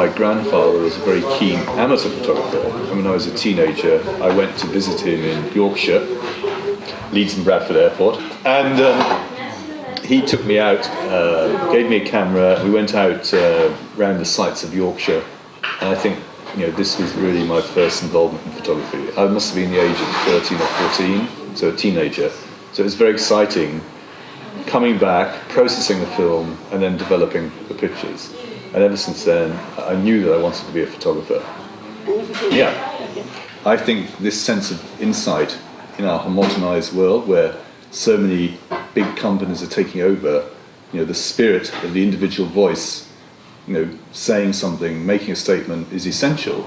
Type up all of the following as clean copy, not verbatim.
my grandfather was a very keen amateur photographer. And when I was a teenager, I went to visit him in Yorkshire, Leeds and Bradford Airport, and he took me out, gave me a camera. We went out around the sights of Yorkshire, and I think this was really my first involvement in photography. I must have been the age of 13 or 14, so a teenager. So it was very exciting, coming back, processing the film, and then developing the pictures. And ever since then, I knew that I wanted to be a photographer. Yeah. I think this sense of insight in our homogenized world, where so many big companies are taking over, the spirit of the individual voice, saying something, making a statement is essential.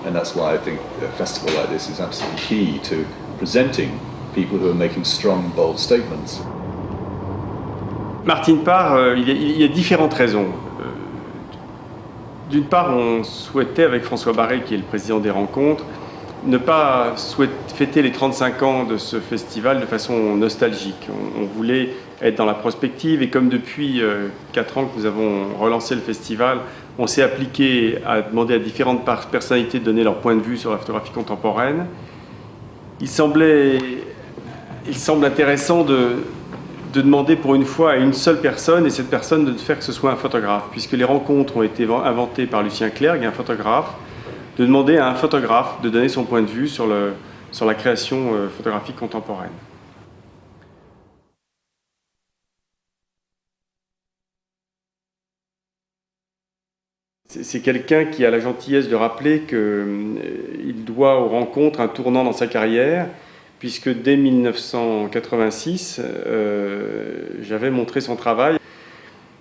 And that's why I think a festival like this is absolutely key to presenting people who are making strong, bold statements. Martin Parr, il y a différentes raisons. D'une part, on souhaitait, avec François Barré, qui est le président des Rencontres, ne pas fêter les 35 ans de ce festival de façon nostalgique. On voulait être dans la prospective, et comme depuis 4 ans que nous avons relancé le festival, on s'est appliqué à demander à différentes personnalités de donner leur point de vue sur la photographie contemporaine. Il semble intéressant de demander pour une fois à une seule personne, et cette personne de faire que ce soit un photographe, puisque les rencontres ont été inventées par Lucien Clerc, un photographe, de demander à un photographe de donner son point de vue sur la création photographique contemporaine. C'est quelqu'un qui a la gentillesse de rappeler qu'il doit aux rencontres un tournant dans sa carrière, puisque dès 1986, j'avais montré son travail,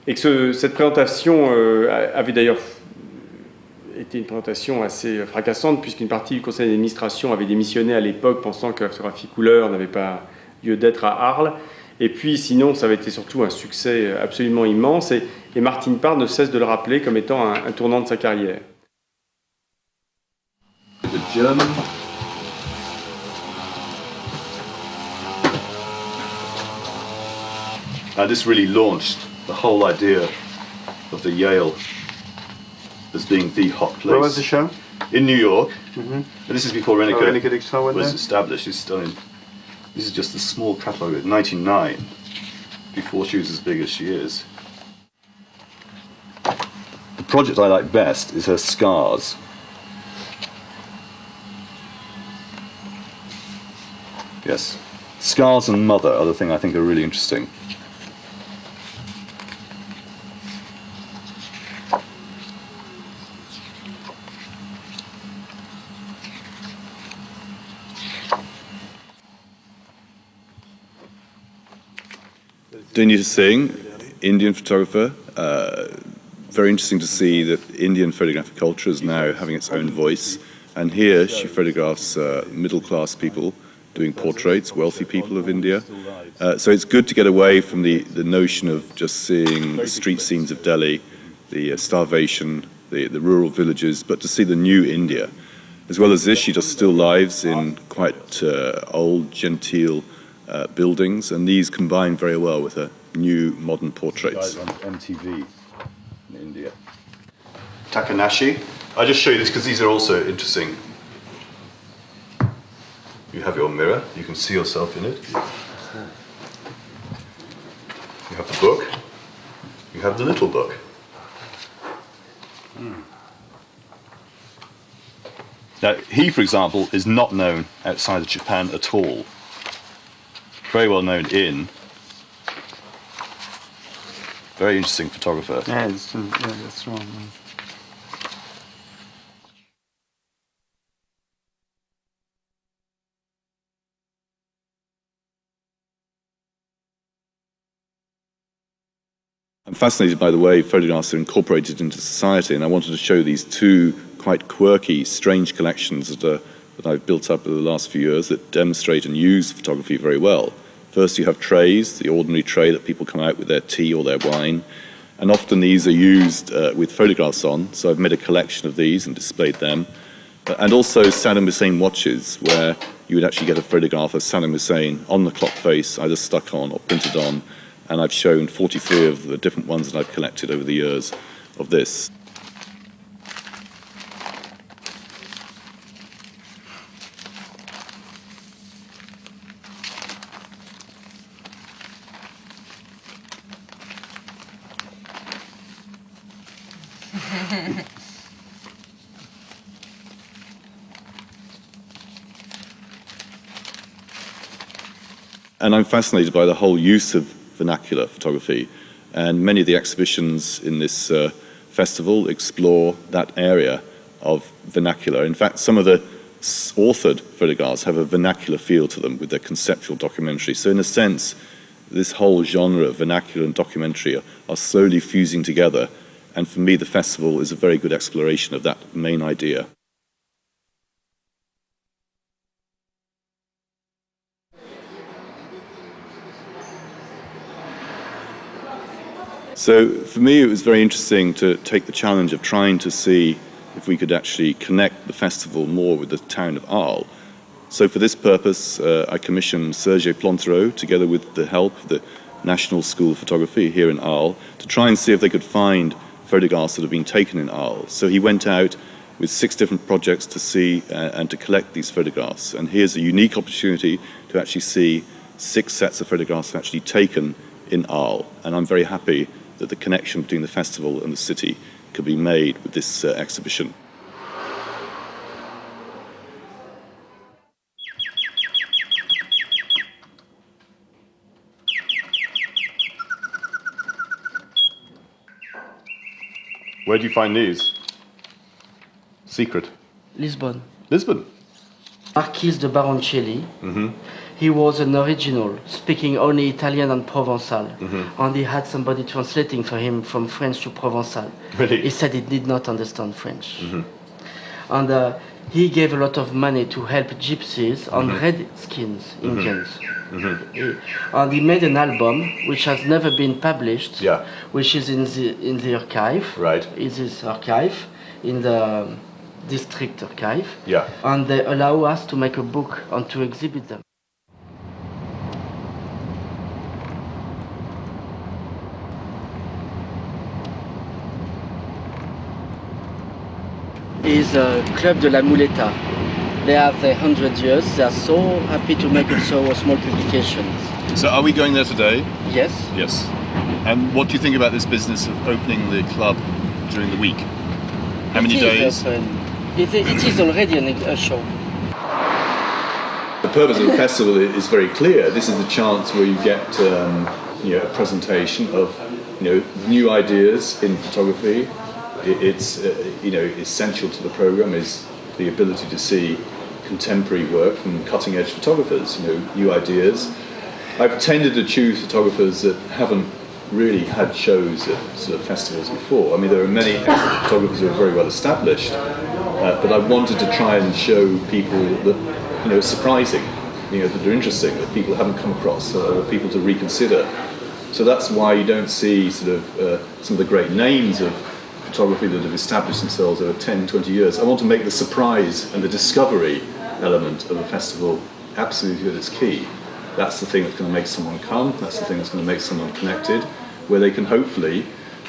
et que cette présentation avait d'ailleurs été une présentation assez fracassante, puisqu'une partie du conseil d'administration avait démissionné à l'époque, pensant que la photographie couleur n'avait pas lieu d'être à Arles. Et puis sinon, ça avait été surtout un succès absolument immense, et Martin Parr ne cesse de le rappeler comme étant un tournant de sa carrière. The German. And this really launched the whole idea of the Yale as being the hot place. Where was the show? In New York. Mm-hmm. And this is before Rencontres was there? established. It's still in. This is just a small catalogue of 99, before she was as big as she is. The project I like best is her scars. Yes. Scars and Mother are the thing I think are really interesting. Dunya Singh, Indian photographer. Very interesting to see that Indian photographic culture is now having its own voice. And here she photographs middle-class people doing portraits, wealthy people of India. So it's good to get away from the notion of just seeing the street scenes of Delhi, the starvation, the rural villages, but to see the new India. As well as this, she does still lives in quite old, genteel buildings, and these combine very well with her new modern portraits. On MTV in India. Takanashi. I'll just show you this because these are also interesting. You have your mirror, you can see yourself in it. You have the book, you have the little book. Now, he, for example, is not known outside of Japan at all. Very well known in. Very interesting photographer. Yeah, that's wrong. I'm fascinated by the way photographs are incorporated into society, and I wanted to show these two quite quirky, strange collections that I've built up over the last few years that demonstrate and use photography very well. First, you have trays, the ordinary tray that people come out with their tea or their wine, and often these are used with photographs on, so I've made a collection of these and displayed them. And also Saddam Hussein watches, where you would actually get a photograph of Saddam Hussein on the clock face, either stuck on or printed on, and I've shown 43 of the different ones that I've collected over the years of this. And I'm fascinated by the whole use of vernacular photography, and many of the exhibitions in this festival explore that area of vernacular. In fact, some of the authored photographs have a vernacular feel to them with their conceptual documentary. So in a sense, this whole genre of vernacular and documentary are slowly fusing together, and for me the festival is a very good exploration of that main idea. So for me it was very interesting to take the challenge of trying to see if we could actually connect the festival more with the town of Arles. So for this purpose I commissioned Serge Plantereau, together with the help of the National School of Photography here in Arles, to try and see if they could find photographs that have been taken in Arles. So he went out with 6 different projects to see and to collect these photographs. And here's a unique opportunity to actually see 6 sets of photographs actually taken in Arles. And I'm very happy that the connection between the festival and the city could be made with this exhibition. Where do you find these? Secret. Lisbon. Lisbon. Marquis de Baroncelli. He was an original, speaking only Italian and Provençal, and he had somebody translating for him from French to Provençal. Really? He said he did not understand French. And he gave a lot of money to help gypsies and redskins, Indians. And he made an album which has never been published, which is in the archive. Right. It is archive in the district archive. Yeah. And they allow us to make a book and to exhibit them. Is Club de la Muleta. They have their 100 years. They are so happy to make also a small publication. So are we going there today? Yes. Yes. And what do you think about this business of opening the club during the week? How many days? It is already a show. The purpose of the festival is very clear. This is the chance where you get a presentation of new ideas in photography. It's essential to the program is the ability to see contemporary work from cutting-edge photographers, new ideas. I've tended to choose photographers that haven't really had shows at sort of festivals before. I mean, there are many photographers who are very well established, but I wanted to try and show people that are surprising, that are interesting, that people haven't come across, or people to reconsider. So that's why you don't see sort of some of the great names of photography that have established themselves over 10, 20 years. I want to make the surprise and the discovery element of a festival absolutely at its key. That's the thing that's going to make someone come, that's the thing that's going to make someone connected, where they can hopefully,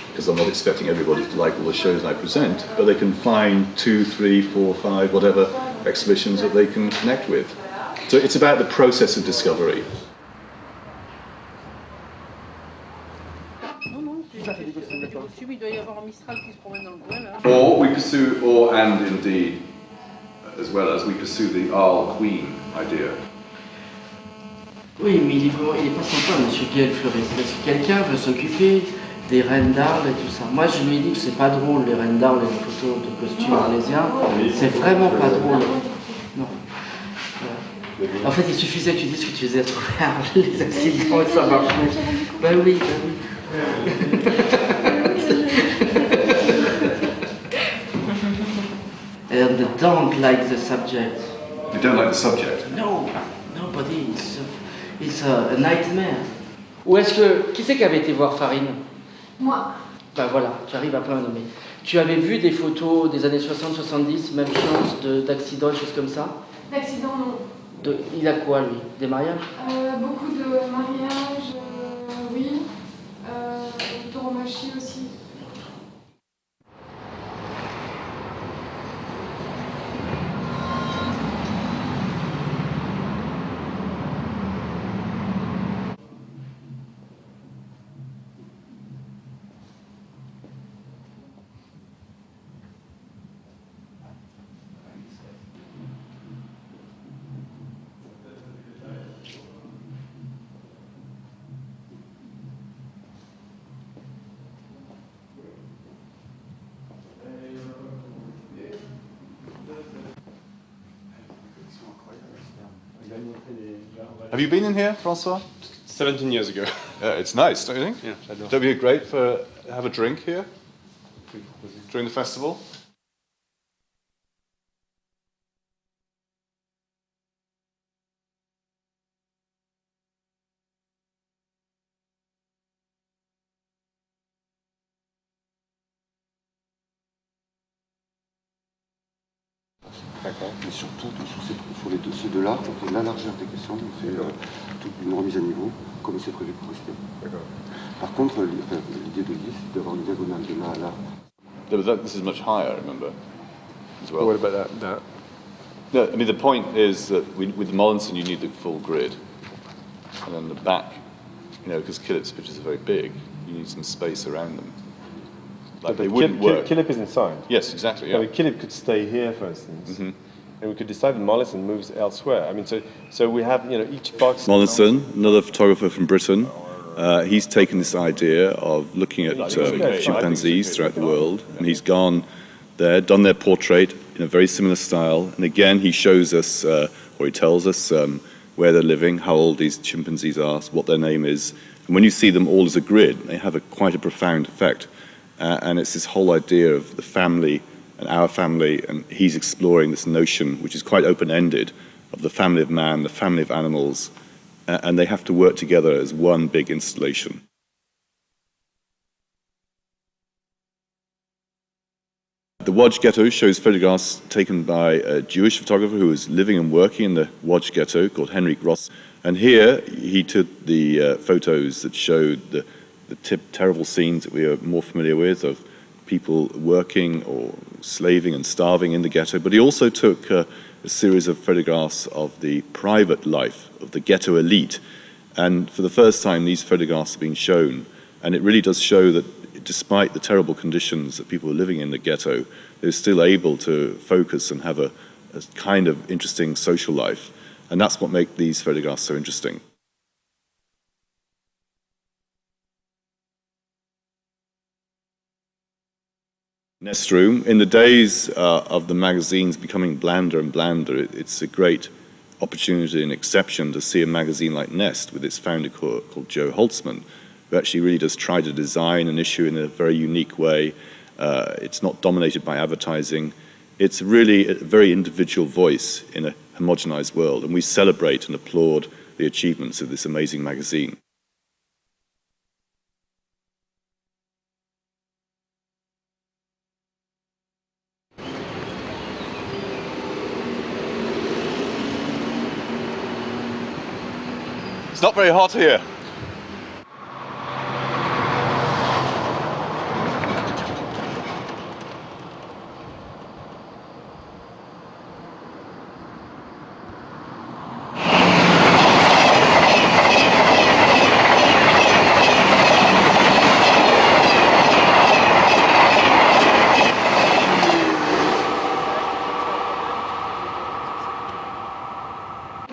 because I'm not expecting everybody to like all the shows I present, but they can find 2, 3, 4, 5, whatever exhibitions that they can connect with. So it's about the process of discovery. Or we pursue, and indeed, as well as we pursue the Arles Queen idea. Oui, mais il est pas sympa, Monsieur Gaël Fleury, parce que quelqu'un veut s'occuper des reines d'Arles et tout ça. Moi, je lui ai dit que c'est pas drôle, les reines d'Arles et les photos de costumes arlésiens. C'est vraiment pas drôle. Non. En fait, il suffisait que tu dises que tu faisais trouver Arles, les accidents, et ça marchait. Ben oui, ben oui. And they don't like the subject. You don't like the subject? No, nobody. It's a nightmare. Ou est-ce que... Qui c'est qui avait été voir Farine? Moi. Ben voilà, tu arrives à pas un nommer. Tu avais vu des photos des années 60-70, même chance d'accidents, des choses comme ça? D'accidents, non. Il a quoi, lui? Des mariages? Beaucoup de mariages, oui. Tauromachie aussi. Have you been in here, Francois? 17 years ago. It's nice, don't you think? Yeah, j'adore. Don't be great for have a drink here during the festival? Mais surtout sur ces deux-là, on fait la largeur des questions, on fait toute une remise à niveau, comme c'est prévu pour rester. Par contre, l'idée de l'idée, c'est d'avoir une diagonale de là à là. Yeah, but this is much higher, I remember, as well. What about that? No, I mean, the point is that with the Mollinson, you need the full grid. And then the back, because Killip's pictures are very big, you need some space around them. Like, they wouldn't work. Killip is inside. Yes, exactly, yeah. I mean, Killip could stay here, for instance, and we could decide that Mollison moves elsewhere. I mean, so we have, each box... Mollinson, another photographer from Britain, he's taken this idea of looking at chimpanzees throughout the world, and he's gone there, done their portrait in a very similar style, and again he shows us, or he tells us where they're living, how old these chimpanzees are, what their name is, and when you see them all as a grid, they have quite a profound effect. And it's this whole idea of the family and our family, and he's exploring this notion, which is quite open-ended, of the family of man, the family of animals, and they have to work together as one big installation. The Łódź Ghetto shows photographs taken by a Jewish photographer who was living and working in the Łódź Ghetto called Henryk Ross. And here he took the photos that showed the terrible scenes that we are more familiar with of people working or slaving and starving in the ghetto, but he also took a series of photographs of the private life of the ghetto elite, and for the first time these photographs have been shown, and it really does show that despite the terrible conditions that people are living in the ghetto, they're still able to focus and have a kind of interesting social life, and that's what makes these photographs so interesting. Nest room. In the days of the magazines becoming blander and blander, it's a great opportunity and exception to see a magazine like Nest with its founder called Joe Holtzman, who actually really does try to design an issue in a very unique way. It's not dominated by advertising. It's really a very individual voice in a homogenized world, and we celebrate and applaud the achievements of this amazing magazine. It's not very hot here.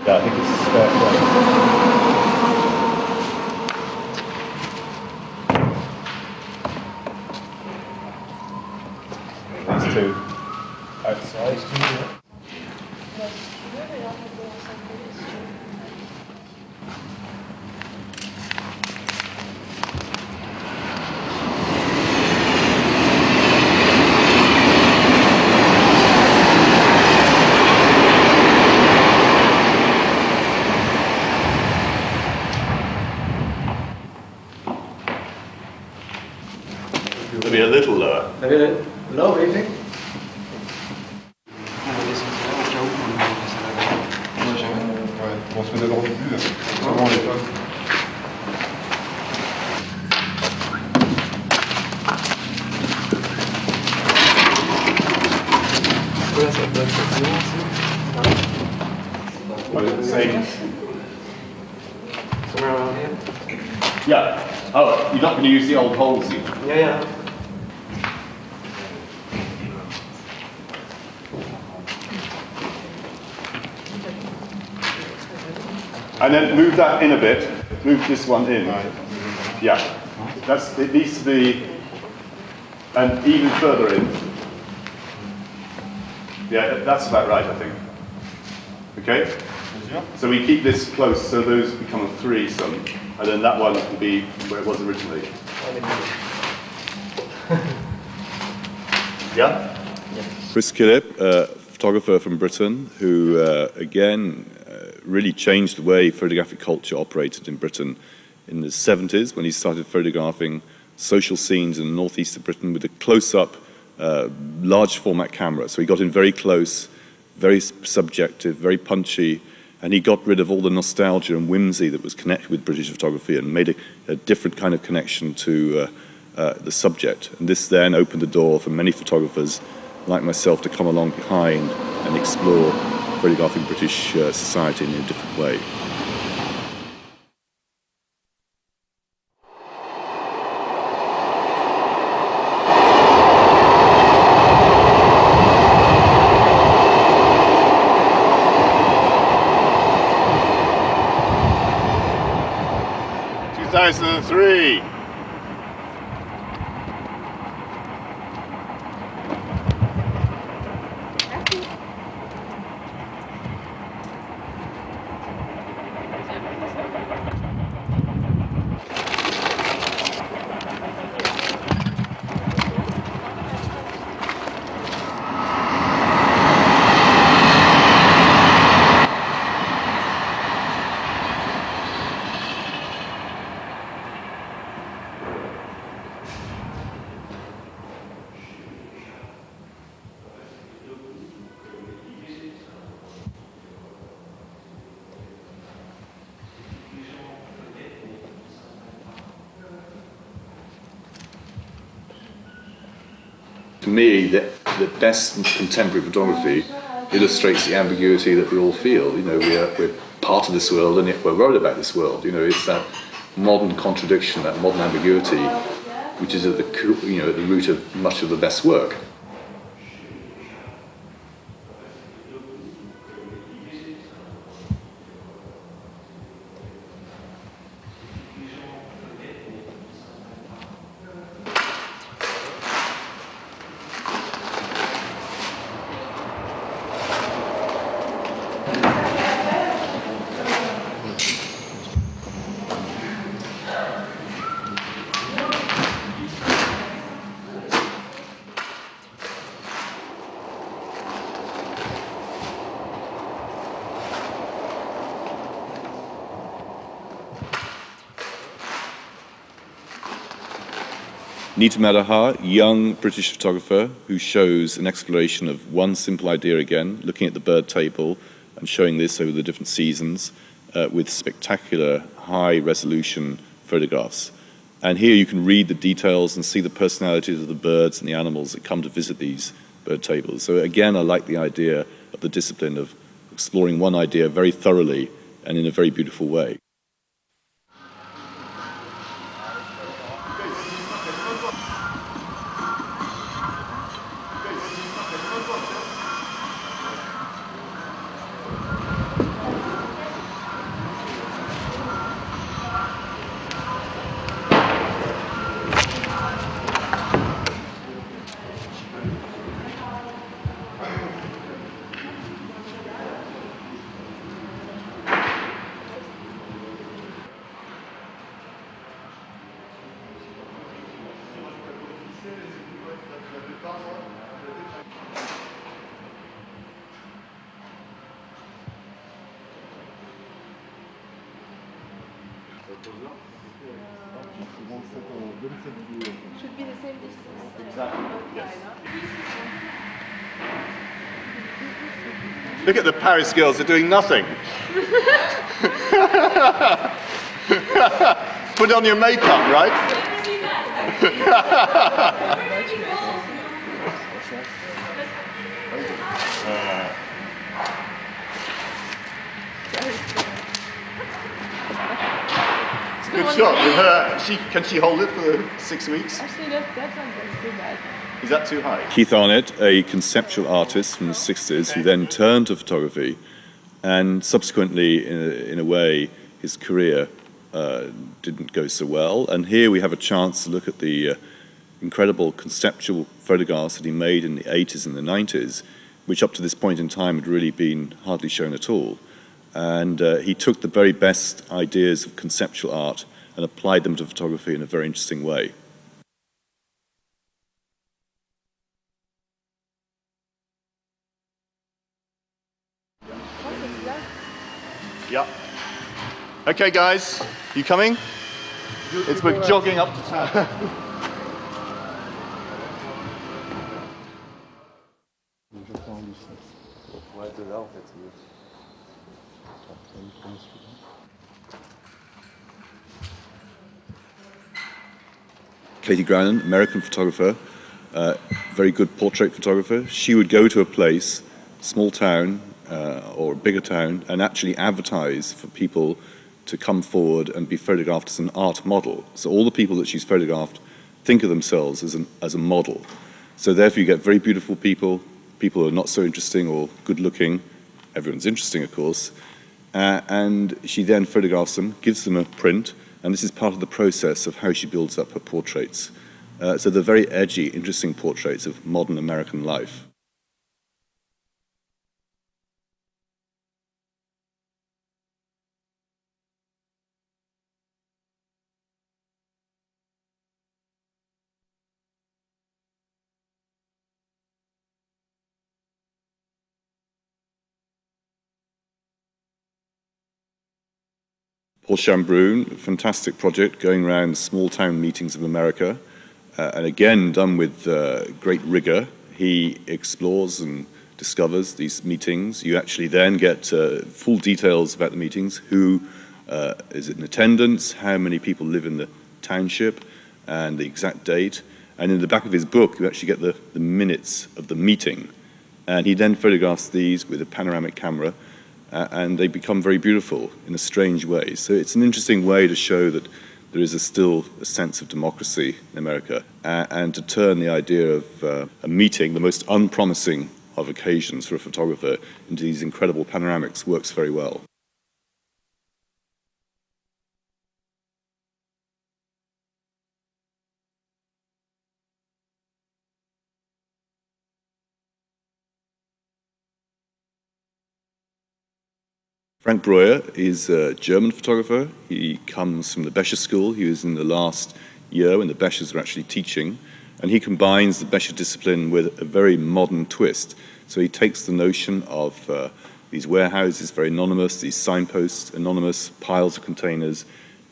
Yeah, I think this is fair play. These two outside. Maybe a little lower. Maybe a little low, what do you think? On se met d'abord du but, avant les pas. Voilà, ça peut être facilement aussi. Same. Somewhere around here? Yeah. Oh, you're not going to use the old holes either. Yeah, yeah. And then move that in a bit. Move this one in. Yeah. It needs to be, and even further in. Yeah, that's about right, I think. Okay? sûr. So we keep this close, so those become a threesome, and then that one can be where it was originally. Yeah? Chris Killip, a photographer from Britain, who again really changed the way photographic culture operated in Britain in the 70s when he started photographing social scenes in the northeast of Britain with a close-up, large format camera. So he got in very close, very subjective, very punchy, and he got rid of all the nostalgia and whimsy that was connected with British photography and made a different kind of connection to the subject. And this then opened the door for many photographers like myself to come along behind and explore photographing British society in a different way. '03. To me, the best contemporary photography illustrates the ambiguity that we all feel. You know, we're part of this world, and yet we're worried about this world. You know, it's that modern contradiction, that modern ambiguity, which is at the at the root of much of the best work. Nita Madahar, young British photographer who shows an exploration of one simple idea again, looking at the bird table and showing this over the different seasons with spectacular high-resolution photographs. And here you can read the details and see the personalities of the birds and the animals that come to visit these bird tables. So again, I like the idea of the discipline of exploring one idea very thoroughly and in a very beautiful way. Should be the same distance. Exactly, yes. Look at the Paris girls, they're doing nothing. Put on your makeup, right? Good shot with her. Can she hold it for 6 weeks? Actually, that's not too bad. Is that too high? Keith Arnott, a conceptual artist from the 60s, who then turned to photography, and subsequently, in a way, his career didn't go so well. And here we have a chance to look at the incredible conceptual photographs that he made in the 80s and the 90s, which up to this point in time had really been hardly shown at all. And he took the very best ideas of conceptual art and applied them to photography in a very interesting way. Yeah. Okay, guys, you coming? We're jogging up to town. Katie Grannon, American photographer, very good portrait photographer. She would go to a place, small town or a bigger town, and actually advertise for people to come forward and be photographed as an art model. So all the people that she's photographed think of themselves as a model. So therefore you get very beautiful people, people who are not so interesting or good looking. Everyone's interesting, of course. And she then photographs them, gives them a print, and this is part of the process of how she builds up her portraits. So they're very edgy, interesting portraits of modern American life. Paul Chambrun, fantastic project going around small town meetings of America, and again done with great rigor. He explores and discovers these meetings. You actually then get full details about the meetings, who is in attendance, how many people live in the township, and the exact date. And in the back of his book, you actually get the minutes of the meeting. And he then photographs these with a panoramic camera, and they become very beautiful in a strange way. So it's an interesting way to show that there is still a sense of democracy in America, and to turn the idea of a meeting, the most unpromising of occasions for a photographer, into these incredible panoramics works very well. Frank Breuer is a German photographer. He comes from the Becher School. He was in the last year when the Beschers were actually teaching, and he combines the Becher discipline with a very modern twist. So he takes the notion of these warehouses, very anonymous, these signposts, anonymous piles of containers,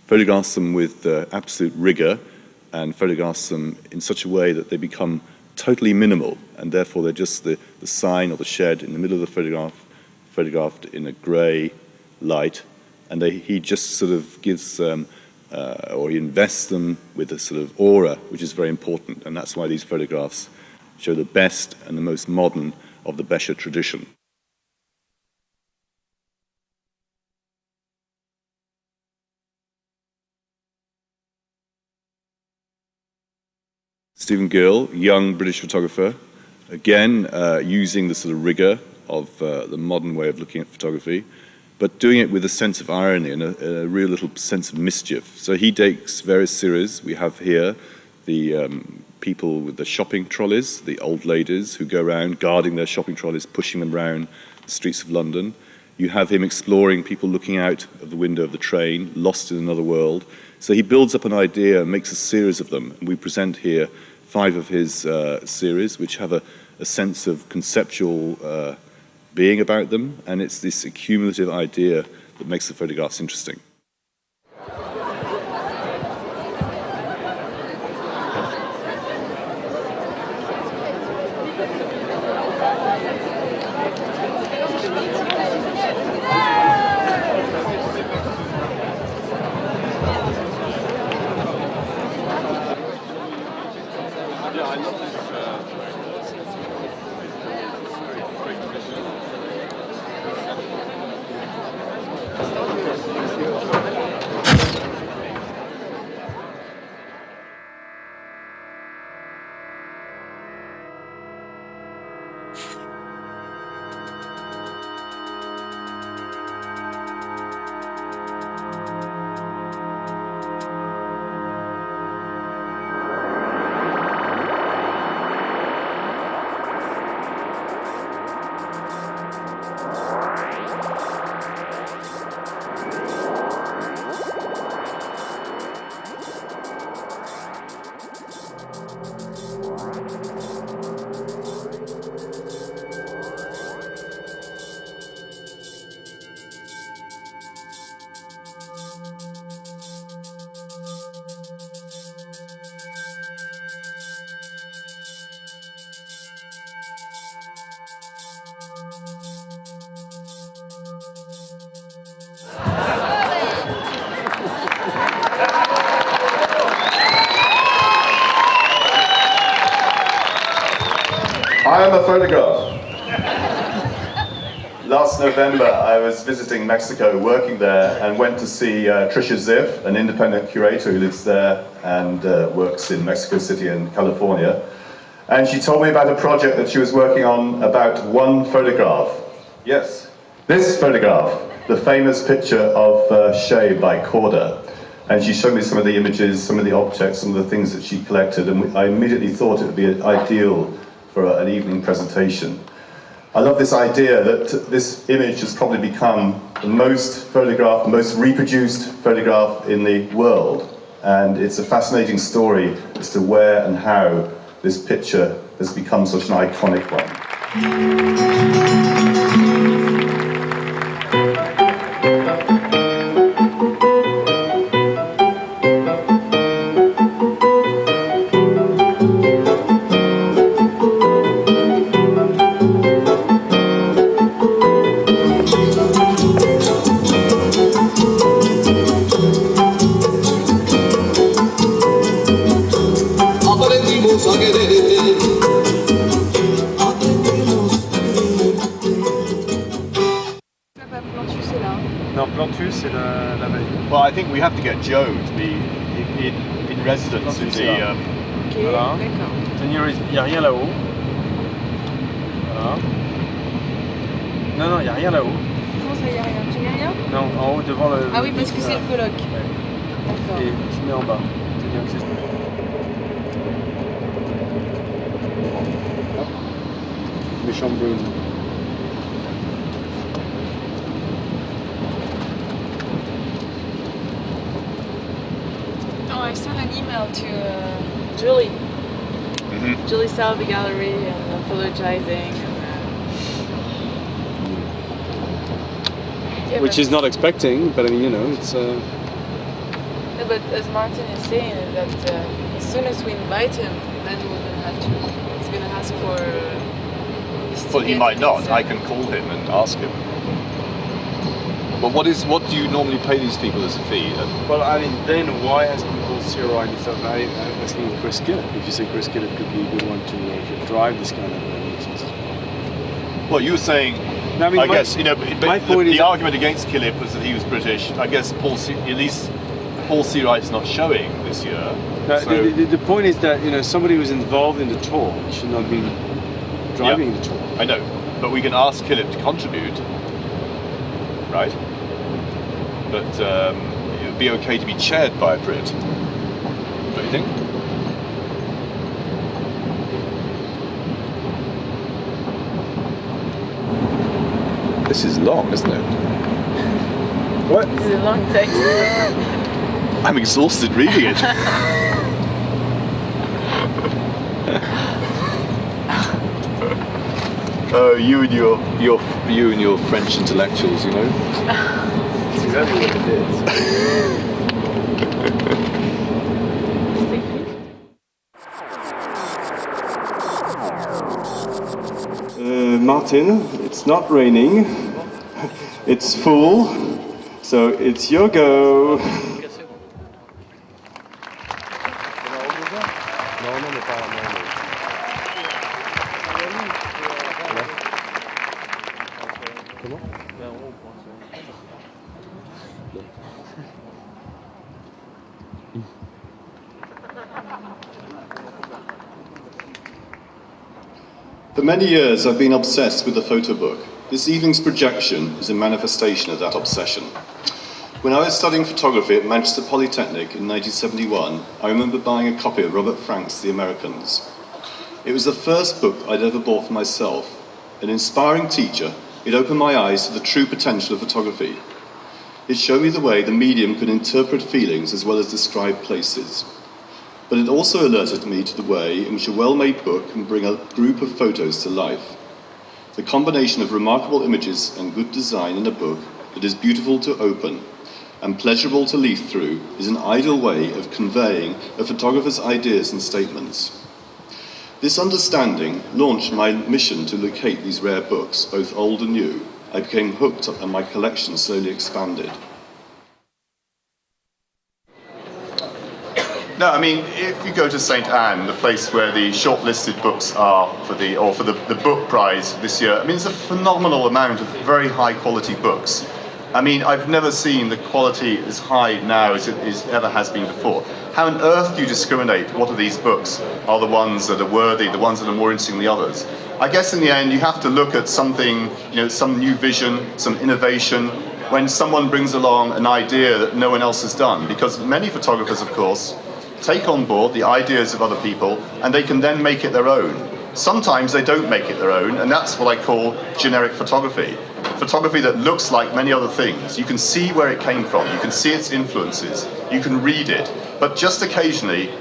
photographs them with absolute rigor, and photographs them in such a way that they become totally minimal, and therefore they're just the sign or the shed in the middle of the photograph, photographed in a grey light, and he just sort of gives or he invests them with a sort of aura, which is very important, and that's why these photographs show the best and the most modern of the Becher tradition. Stephen Gill, young British photographer, again using the sort of rigor of the modern way of looking at photography, but doing it with a sense of irony and a real little sense of mischief. So he takes various series. We have here the people with the shopping trolleys, the old ladies who go around guarding their shopping trolleys, pushing them around the streets of London. You have him exploring people looking out of the window of the train, lost in another world. So he builds up an idea and makes a series of them. And we present here 5 of his series, which have a sense of conceptual being about them, and it's this accumulative idea that makes the photographs interesting. I am a photograph. Last November, I was visiting Mexico, working there, and went to see Tricia Ziff, an independent curator who lives there and works in Mexico City and California. And she told me about a project that she was working on about one photograph. Yes, this photograph, the famous picture of Shea by Corda. And she showed me some of the images, some of the objects, some of the things that she collected, and I immediately thought it would be ideal for an evening presentation. I love this idea that this image has probably become the most photographed, most reproduced photograph in the world. And it's a fascinating story as to where and how this picture has become such an iconic one. Well, I think we have to get Joe to be in residence in the... Voilà. Tenir, il n'y a rien là-haut. Voilà. Non, il n'y a rien là-haut. Comment ça, il n'y a rien? Tu n'as rien? Non, en haut devant le... Ah oui, parce que c'est le colloque. Ouais. D'accord. Et tu te mets en bas. C'est bien que c'est... Méchant brune. Oh, I sent an email to Julie. Julie saw the gallery and apologizing. Yeah, Which is not expecting, but I mean, you know, it's... No, but as Martin is saying, that as soon as we invite him, then we're going to have to... He's going to ask for... Well, he might not. I can call him and ask him. But what do you normally pay these people as a fee? Well, I mean, then why hasn't Paul Searle and stuff? I'm asking Chris Gillett. If you say Chris Gillett could be a good one to drive this kind of meetings. Well, you were saying... No, I mean, I guess, you know, my point is the argument against Killip was that he was British. I guess Paul Searle's not showing this year. No, so. the point is that, you know, somebody who's involved in the tour should not be driving the tour. I know, but we can ask Killip to contribute, right? But it would be okay to be chaired by a Brit, don't you think? This is long, isn't it? What? This is a long text. I'm exhausted reading it. Oh, you and your French intellectuals, you know. That's exactly what it is. Martin, it's not raining. It's full, so it's your go. For many years, I've been obsessed with the photo book. This evening's projection is a manifestation of that obsession. When I was studying photography at Manchester Polytechnic in 1971, I remember buying a copy of Robert Frank's The Americans. It was the first book I'd ever bought for myself. An inspiring teacher, it opened my eyes to the true potential of photography. It showed me the way the medium could interpret feelings as well as describe places. But it also alerted me to the way in which a well-made book can bring a group of photos to life. The combination of remarkable images and good design in a book that is beautiful to open and pleasurable to leaf through is an ideal way of conveying a photographer's ideas and statements. This understanding launched my mission to locate these rare books, both old and new. I became hooked and my collection slowly expanded. No, I mean, if you go to St. Anne, the place where the shortlisted books are for the book prize this year, I mean, it's a phenomenal amount of very high quality books. I mean, I've never seen the quality as high now as it ever has been before. How on earth do you discriminate what of these books are the ones that are worthy, the ones that are more interesting than the others? I guess in the end, you have to look at something, some new vision, some innovation, when someone brings along an idea that no one else has done. Because many photographers, of course, take on board the ideas of other people and they can then make it their own. Sometimes they don't make it their own, and that's what I call generic photography. Photography that looks like many other things. You can see where it came from, you can see its influences, you can read it, but just occasionally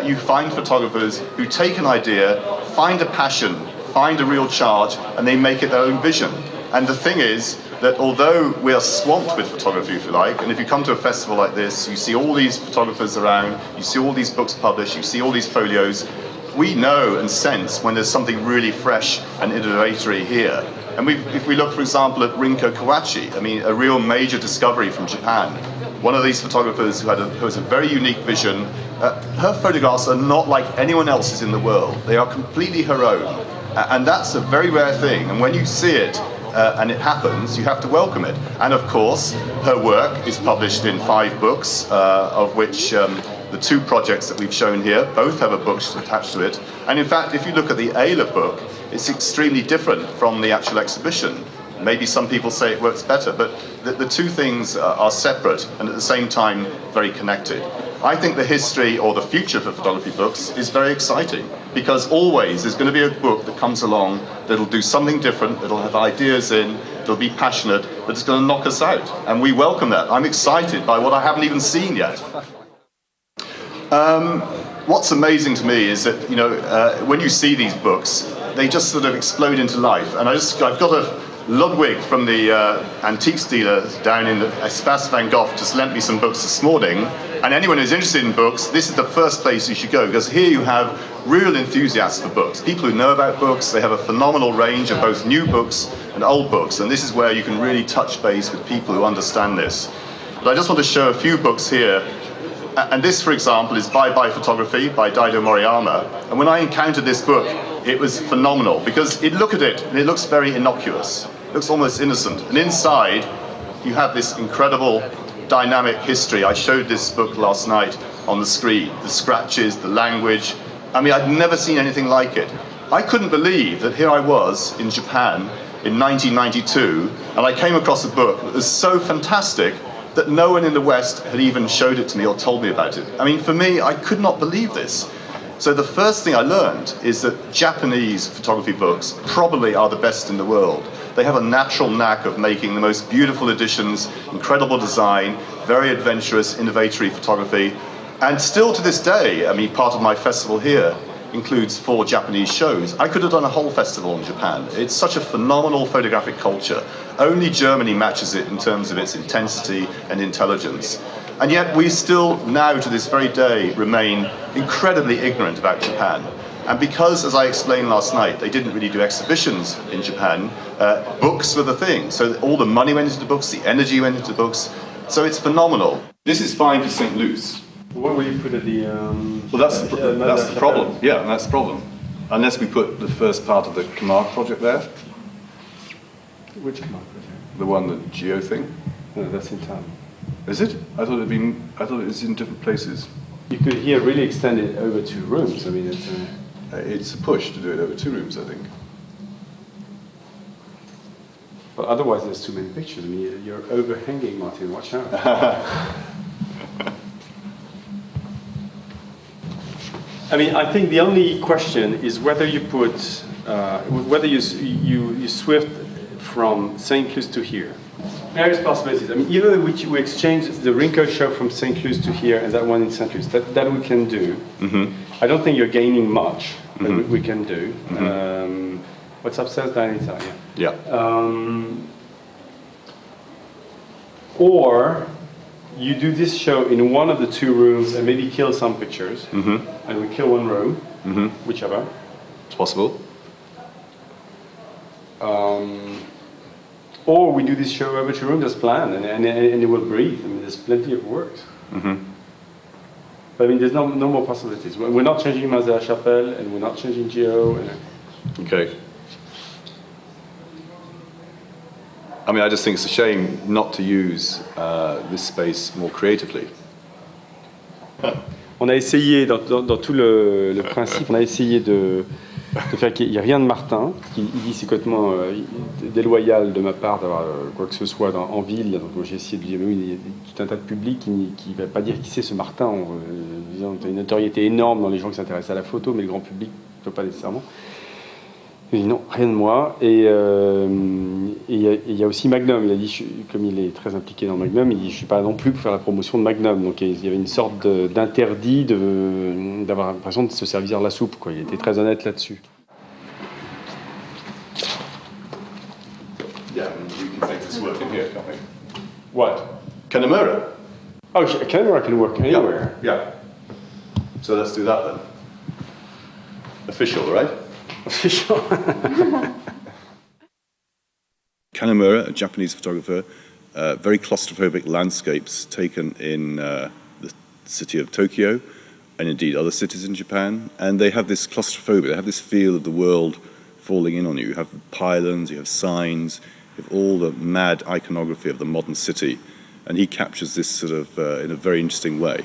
you find photographers who take an idea, find a passion, find a real charge, and they make it their own vision. And the thing is that although we are swamped with photography, if you like, and if you come to a festival like this, you see all these photographers around, you see all these books published, you see all these folios, we know and sense when there's something really fresh and innovatory here. And if we look, for example, at Rinko Kawachi, I mean, a real major discovery from Japan, one of these photographers who has a very unique vision. Her photographs are not like anyone else's in the world. They are completely her own. And that's a very rare thing. And when you see it, and it happens, you have to welcome it. And of course, her work is published in 5 books, of which the 2 projects that we've shown here, both have a book attached to it. And in fact, if you look at the Ayla book, it's extremely different from the actual exhibition. Maybe some people say it works better, but the 2 things are separate and at the same time very connected. I think the history or the future for photography books is very exciting, because always there's going to be a book that comes along that'll do something different, that'll have ideas in, that'll be passionate, but it's going to knock us out. And we welcome that. I'm excited by what I haven't even seen yet. What's amazing to me is that, when you see these books, they just sort of explode into life. And I've got a Ludwig from the antiques dealer down in Espace Van Gogh just lent me some books this morning. And anyone who's interested in books, this is the first place you should go, because here you have real enthusiasts for books. People who know about books, they have a phenomenal range of both new books and old books. And this is where you can really touch base with people who understand this. But I just want to show a few books here. And this, for example, is Bye Bye Photography by Daido Moriyama. And when I encountered this book, it was phenomenal, because look at it, and it looks very innocuous. It looks almost innocent. And inside, you have this incredible dynamic history. I showed this book last night on the screen. The scratches, the language. I mean, I'd never seen anything like it. I couldn't believe that here I was in Japan in 1992, and I came across a book that was so fantastic that no one in the West had even showed it to me or told me about it. I mean, for me, I could not believe this. So the first thing I learned is that Japanese photography books probably are the best in the world. They have a natural knack of making the most beautiful editions, incredible design, very adventurous, innovatory photography. And still to this day, I mean, part of my festival here includes 4 Japanese shows. I could have done a whole festival in Japan. It's such a phenomenal photographic culture. Only Germany matches it in terms of its intensity and intelligence. And yet we still, now to this very day, remain incredibly ignorant about Japan. And because, as I explained last night, they didn't really do exhibitions in Japan, books were the thing. So all the money went into books, the energy went into books. So it's phenomenal. This is fine for St. Louis. Where will you put it? Well, that's the problem. Yeah, that's the problem. Unless we put the first part of the Camargue project there. Which Camargue project? The one, the Geo thing. No, that's in town. Is it? I thought it was in different places. You could here really extend it over 2 rooms. I mean, it's a push to do it over 2 rooms, I think. But otherwise, there's too many pictures. I mean, you're overhanging, Martin. Watch out. I mean, I think the only question is whether you put, whether you swift from St. Louis to here. Various possibilities. I mean, either we exchange the Rinko show from St. Louis to here and that one in St. Louis. That we can do. Mm-hmm. I don't think you're gaining much, but we can do. Mm-hmm. What's upstairs? Down inside, yeah. Or you do this show in one of the 2 rooms and maybe kill some pictures, and we kill 1 room, whichever. It's possible. Or we do this show over 2 rooms as planned, and it will breathe. I mean, there's plenty of work. But But I mean, there's no more possibilities. We're not changing Mazda Chapelle, and we're not changing Geo. Okay. I mean, I just think it's a shame not to use this space more creatively. On a essayé, dans tout le principe, on a essayé de faire qu'il n'y ait rien de Martin. Il dit c'est complètement déloyal de ma part d'avoir quoi que ce soit en ville. Donc j'ai essayé de dire, mais oui, il y a tout un tas de public qui ne va pas dire qui c'est ce Martin. On a une notoriété énorme dans les gens qui s'intéressent à la photo, mais le grand public ne peut pas nécessairement. Il dit non, rien de moi. Et il y a aussi Magnum. Il a dit, comme il est très impliqué dans Magnum, il dit je ne suis pas non plus pour faire la promotion de Magnum. Donc il y avait une sorte d'interdit d'avoir l'impression de se servir la soupe, quoi. Il était très honnête là-dessus. Yeah, you can make this work in here, can't we? What? Kanamura? Oh, a camera can work anywhere. Yeah. So let's do that then. Official, right? Official. Kanamura, a Japanese photographer, very claustrophobic landscapes taken in the city of Tokyo and indeed other cities in Japan. And they have this claustrophobia, they have this feel of the world falling in on you. You have pylons, you have signs, you have all the mad iconography of the modern city. And he captures this sort of in a very interesting way.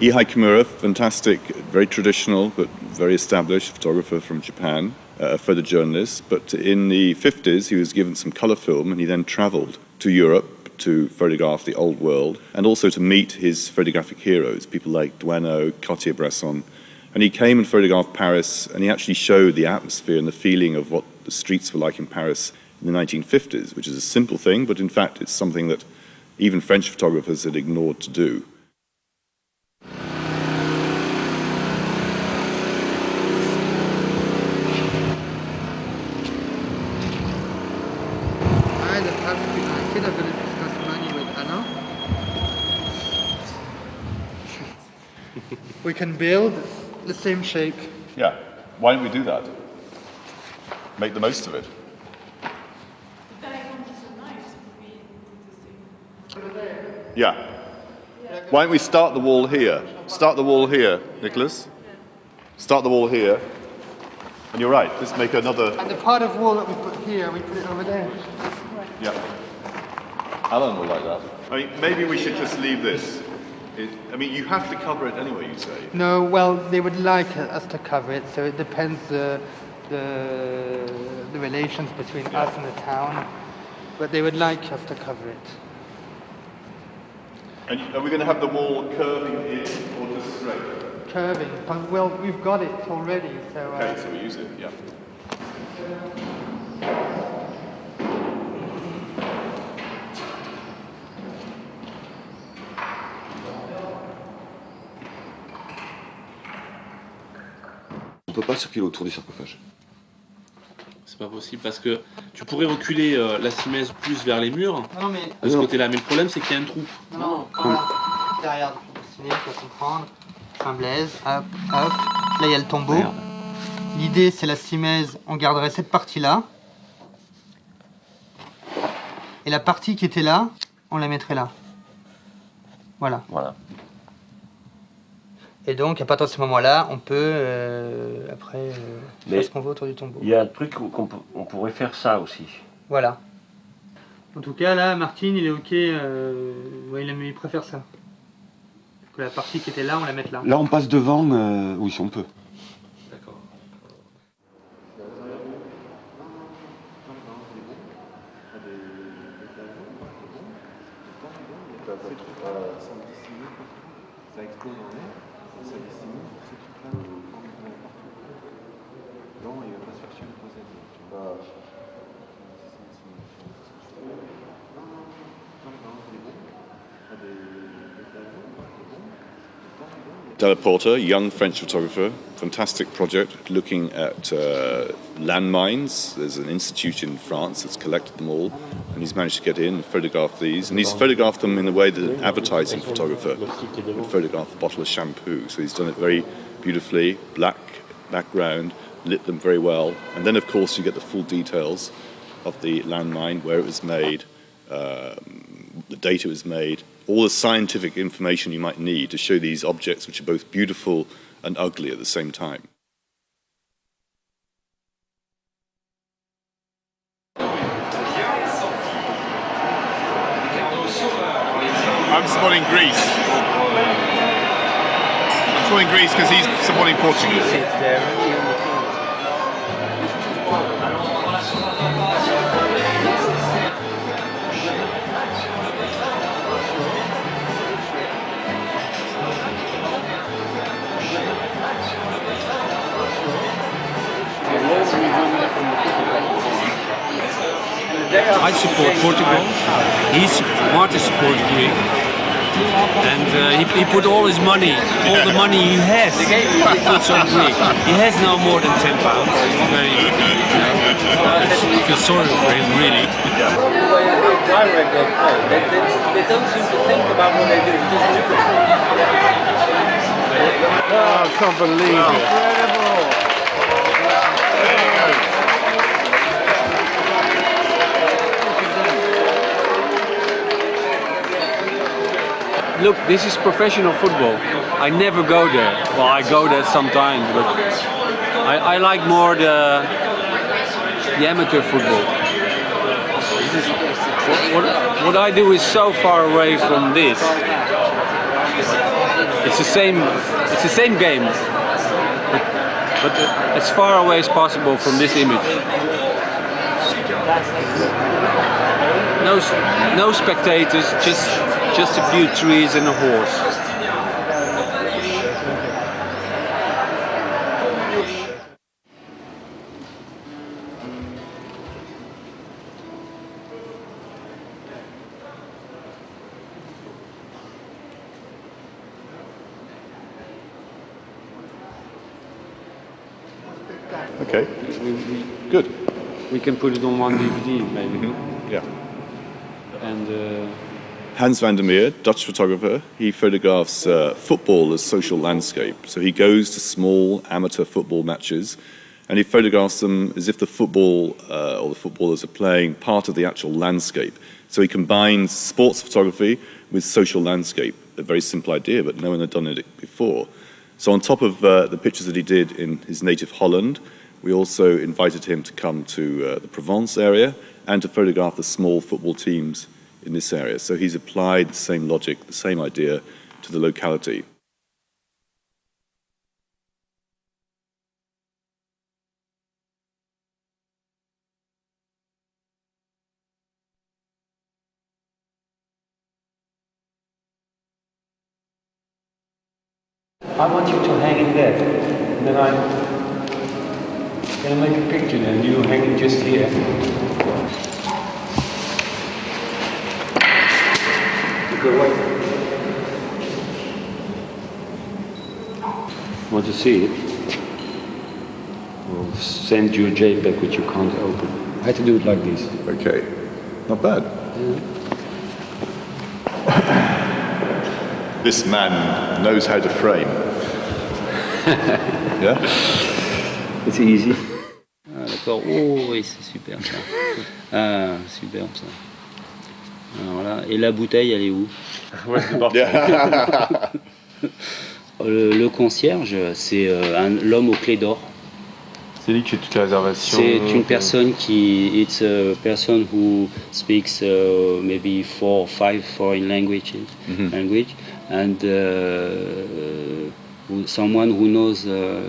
Ihai Kimura, fantastic, very traditional but very established photographer from Japan, a photojournalist. But in the 50s, he was given some colour film and he then travelled to Europe to photograph the old world and also to meet his photographic heroes, people like Duano, Cartier-Bresson. And he came and photographed Paris and he actually showed the atmosphere and the feeling of what the streets were like in Paris in the 1950s, which is a simple thing, but in fact it's something that even French photographers had ignored to do. I'm going to discuss money with Anna. We can build the same shape. Yeah, why don't we do that? Make the most of it. Yeah. Why don't we start the wall here? Start the wall here, Nicholas. Start the wall here. And you're right, let's make another... And the part of wall that we put here, we put it over there. Yeah. Alan will like that. I mean, maybe we should just leave this. I mean, you have to cover it anyway, you say. No, well, they would like us to cover it, so it depends the relations between us and the town. But they would like us to cover it. And are we going to have the wall curving in or just straight? Curving. Well, we've got it already, so... Okay, so we use it, yeah. On ne peut pas circuler autour du sarcophage. C'est pas possible parce que tu pourrais reculer la simèse plus vers les murs Non, mais... de ce côté-là, mais le problème c'est qu'il y a un trou. Non, voilà. Derrière, tu vas comprendre. Un blaze, hop, hop. Là, il y a le tombeau. L'idée, c'est la simèse, on garderait cette partie-là. Et la partie qui était là, on la mettrait là. Voilà. Voilà. Et donc, à partir de ce moment-là, on peut, après, faire ce qu'on veut autour du tombeau. Il y a un truc on pourrait faire ça aussi. Voilà. En tout cas, là, Martine, il est OK, ouais, il préfère ça. Que la partie qui était là, on la mette là. Là, on passe devant, oui, si on peut. D'accord. Ça explose en l'air, ça dissimule ces trucs-là partout. Non, il ne va pas se faire chier le process. Della Porta, young French photographer, fantastic project looking at landmines. There's an institute in France that's collected them all, and he's managed to get in and photograph these. And he's photographed them in the way that an advertising photographer would photograph a bottle of shampoo. So he's done it very beautifully, black background, lit them very well. And then, of course, you get the full details of the landmine, where it was made, the date it was made, all the scientific information you might need to show these objects which are both beautiful and ugly at the same time. I'm supporting Greece. I'm supporting Greece because he's supporting Portugal. I support Portugal. Martin supports Greece. And he put all his money, all the money he has, he puts on Greek. He has no more than £10. Very, I feel sorry for him, really. Direct they play. They don't seem to think about what they do. Oh, I can't believe it. Look, this is professional football. I never go there. Well, I go there sometimes, but I like more the amateur football. This is, what I do is so far away from this. It's the same game, but as far away as possible from this image. No spectators, just a few trees and a horse. Okay, good. We can put it on one DVD, maybe. Mm-hmm. Yeah. And Hans van der Meer, Dutch photographer, he photographs football as social landscape. So he goes to small amateur football matches and he photographs them as if the football or the footballers are playing part of the actual landscape. So he combines sports photography with social landscape. A very simple idea, but no one had done it before. So on top of the pictures that he did in his native Holland, we also invited him to come to the Provence area and to photograph the small football teams in this area. So he's applied the same logic, the same idea to the locality. I want you to hang it there. And then I'm going to make a picture and you hang it just here. Good way. Want to see it? We'll send you a JPEG which you can't open. I had to do it like this. Okay, not bad. This man knows how to frame. Yeah? It's easy. Ah, d'accord. Oh oui, c'est superbe ça. Ah, superbe ça. Alors, voilà. Et la bouteille, elle est où? Le concierge, c'est l'homme aux clés d'or. C'est lui qui fait toutes les réservations. C'est une personne qui, it's a person who speaks maybe 4 or 5 foreign language, and someone who knows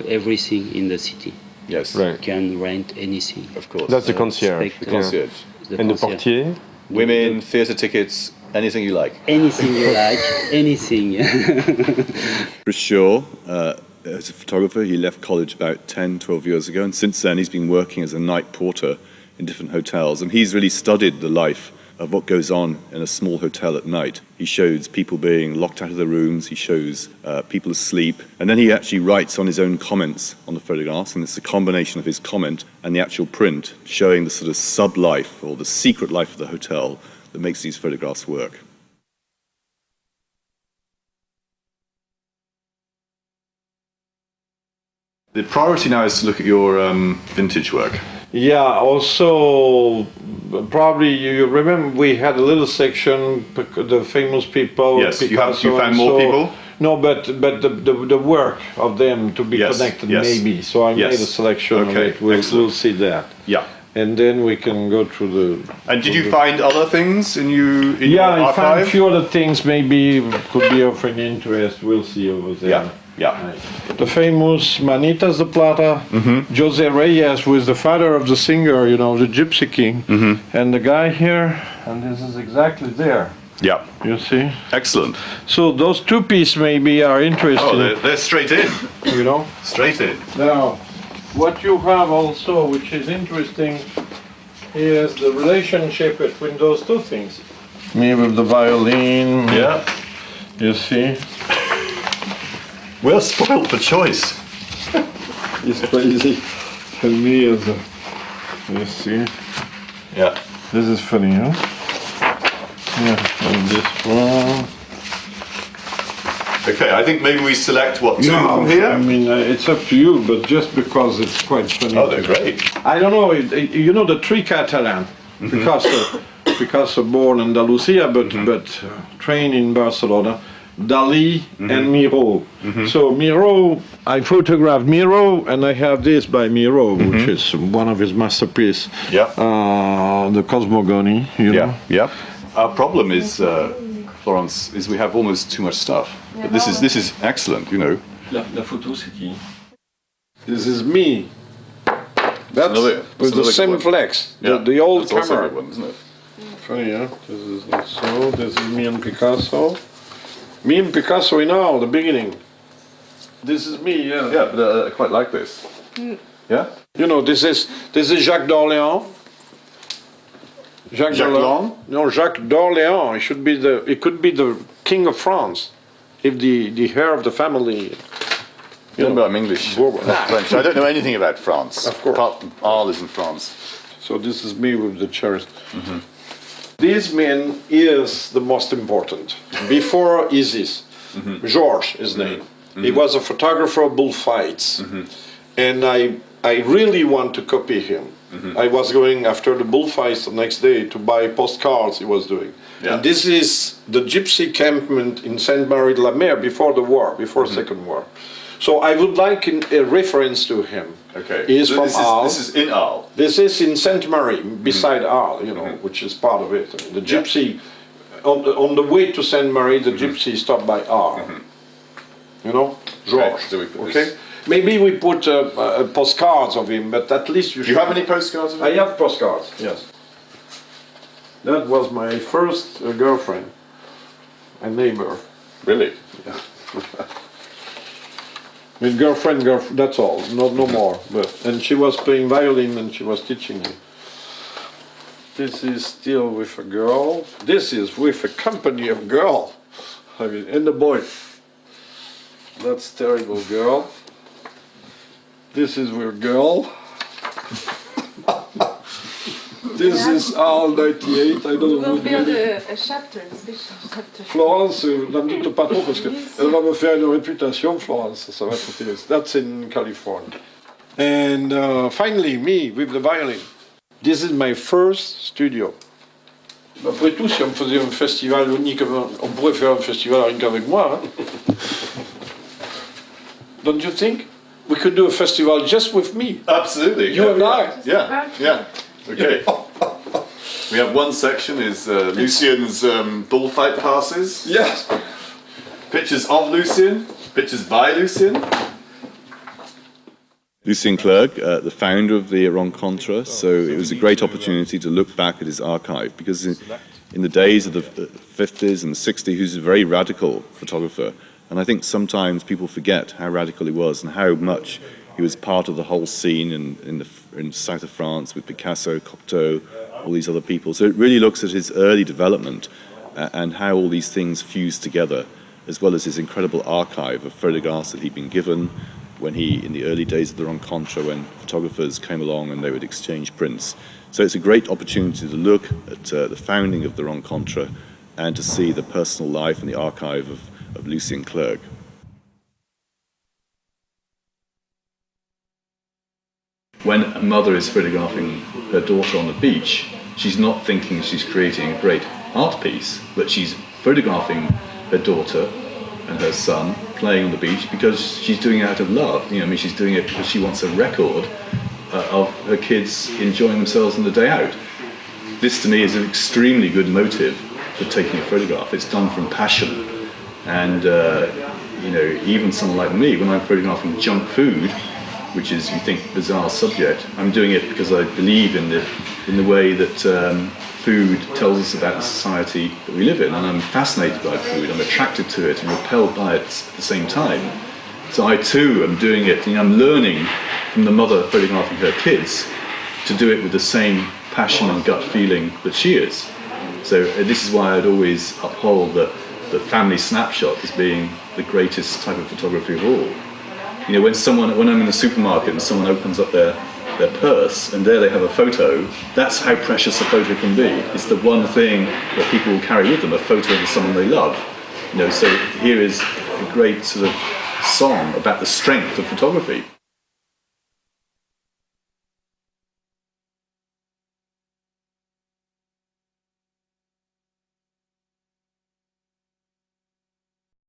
everything in the city. Yes. Right. Can rent anything. Of course. That's the concierge. The concierge. And the portier? Women, theatre tickets, anything you like. Anything you like, anything. Chris Shaw, as a photographer, he left college about 10, 12 years ago, and since then he's been working as a night porter in different hotels, and he's really studied the life of what goes on in a small hotel at night. He shows people being locked out of their rooms, he shows people asleep, and then he actually writes on his own comments on the photographs, and it's a combination of his comment and the actual print showing the sort of sub-life or the secret life of the hotel that makes these photographs work. The priority now is to look at your vintage work. Yeah, also, probably you remember we had a little section, the famous people. Yes, Picasso you found and more so, people? No, but the work of them to be connected, maybe. So I made a selection of it. We'll see that. Yeah. And then we can go through the... And did you find other things in your I found archive? a few other things maybe could be of any interest. We'll see over there. Yeah. The famous Manitas de Plata, Jose Reyes, who is the father of the singer, you know, the Gypsy King. And the guy here, and this is exactly there. Yeah. You see? Excellent. So those two pieces maybe are interesting. Oh, they're straight in. You know? Straight in. Now, what you have also, which is interesting, is the relationship between those two things. Me with the violin. Yeah. You see? We're spoiled for choice. It's crazy. And me as a... You see? Yeah. This is funny, huh? Yeah, and this one. Okay, I think maybe we select what, two No, from here? I mean, it's up to you, but just because it's quite funny. Oh, they're great. I don't know, you know the three Catalan, Picasso born in Andalusia, but trained in Barcelona, Dali and Miro. So Miro, I photographed Miro, and I have this by Miro, which is one of his masterpieces. Yeah. The Cosmogony, you know. Yeah. Our problem is, Florence, is we have almost too much stuff. But this is excellent, you know. La photo, c'est qui? This is me. That's with the same flex, the old that's also a camera. good one, isn't it? Funny, huh? This is not so. This is me and Picasso. Me and Picasso in all the beginning. This is me, yeah. Yeah, but I quite like this. Yeah. You know, this is Jacques d'Orléans. Jacques d'Orléans? No, Jacques d'Orléans. It could be the king of France, if the heir of the family. Remember, I'm English, not French. I don't know anything about France. Of course. Apart from Arles is in France. So this is me with the chairs. This man is the most important. Before Isis, Georges, his name. He was a photographer of bullfights, and I really want to copy him. I was going after the bullfights the next day to buy postcards he was doing. Yeah. And this is the gypsy encampment in Sainte-Marie-de-la-Mer before the war, before Second War. So I would like a reference to him. Okay. He is from Arles. This is in Arles. This is in Sainte-Marie, beside Arles, you know, which is part of it. The gypsy, on the way to Sainte-Marie, the gypsy stopped by Arles. You know, Georges. So we put okay. this. Maybe we put postcards of him, but at least you should. Do you have any postcards of him? I have postcards, yes. That was my first girlfriend, a neighbor. Really? Yeah. With girlfriend, that's all, no more. And she was playing violin and she was teaching me. This is still with a girl. This is with a company of girl. I mean, and the boy. That's terrible girl. This is with girl. This is Arles 98, I don't know. We'll build a chapter, a special chapter. Florence, n'en doute pas trop parce qu'elle va me faire une réputation, Florence, ça va être intéressant. That's in California. And finally, me with the violin. This is my first studio. Après tout, si on faisait un festival uniquement, on pourrait faire un festival rien qu'avec moi. Hein? Don't you think? We could do a festival just with me. Absolutely. You and I. Yeah. Okay. We have one section is Lucien's bullfight passes. Yes. Pictures of Lucien, pictures by Lucien. Lucien Clerc, the founder of the Rencontres, so it was a great opportunity to look back at his archive because in the days of the 50s and 60s, he was a very radical photographer. And I think sometimes people forget how radical he was and how much he was part of the whole scene in the south of France with Picasso, Cocteau, all these other people. So it really looks at his early development and how all these things fused together, as well as his incredible archive of photographs that he'd been given when in the early days of the Rencontre, when photographers came along and they would exchange prints. So it's a great opportunity to look at the founding of the Rencontre and to see the personal life and the archive of Lucien Clerc. when a mother is photographing her daughter on the beach, she's not thinking she's creating a great art piece, but she's photographing her daughter and her son playing on the beach because she's doing it out of love. I mean, she's doing it because she wants a record of her kids enjoying themselves on the day out. This to me is an extremely good motive for taking a photograph. It's done from passion, and even someone like me, when I'm photographing junk food, which is, you think, bizarre subject, I'm doing it because I believe in the way that food tells us about the society that we live in, and I'm fascinated by food. I'm attracted to it and repelled by it at the same time. So I too am doing it, and I'm learning from the mother photographing her kids to do it with the same passion and gut feeling that she is. So this is why I'd always uphold the family snapshot as being the greatest type of photography of all. When I'm in the supermarket and someone opens up their purse and there they have a photo, that's how precious a photo can be. It's the one thing that people will carry with them, a photo of someone they love. So here is a great sort of song about the strength of photography.